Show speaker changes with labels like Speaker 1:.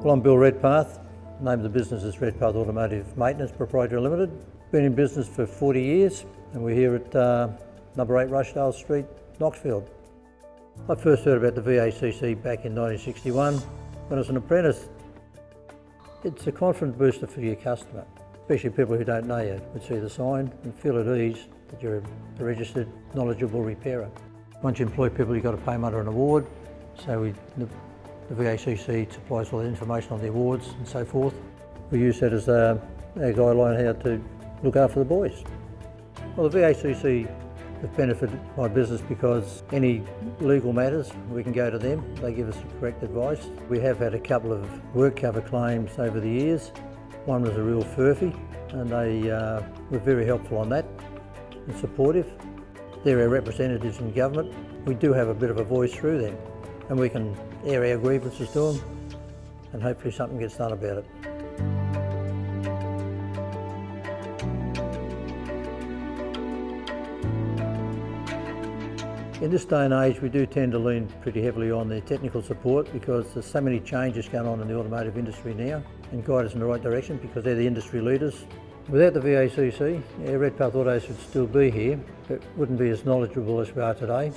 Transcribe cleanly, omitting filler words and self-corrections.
Speaker 1: Well, I'm Bill Redpath. The name of the business is Redpath Automotive Maintenance Proprietary Limited. Been in business for 40 years and we're here at number 8 Rushdale Street, Knoxfield. I first heard about the VACC back in 1961 when I was an apprentice. It's a confidence booster for your customer, especially people who don't know you would see the sign and feel at ease that you're a registered, knowledgeable repairer. Once you employ people, you've got to pay them under an award. So the VACC supplies all the information on the awards and so forth. We use that as our guideline how to look after the boys. Well, the VACC have benefited my business because any legal matters, we can go to them. They give us the correct advice. We have had a couple of work cover claims over the years. One was a real furphy and they were very helpful on that and supportive. They're our representatives in government. We do have a bit of a voice through them and we can air our grievances to them and hopefully something gets done about it. In this day and age, we do tend to lean pretty heavily on their technical support because there's so many changes going on in the automotive industry now and guide us in the right direction because they're the industry leaders. Without the VACC, Redpath Autos would still be here, but wouldn't be as knowledgeable as we are today.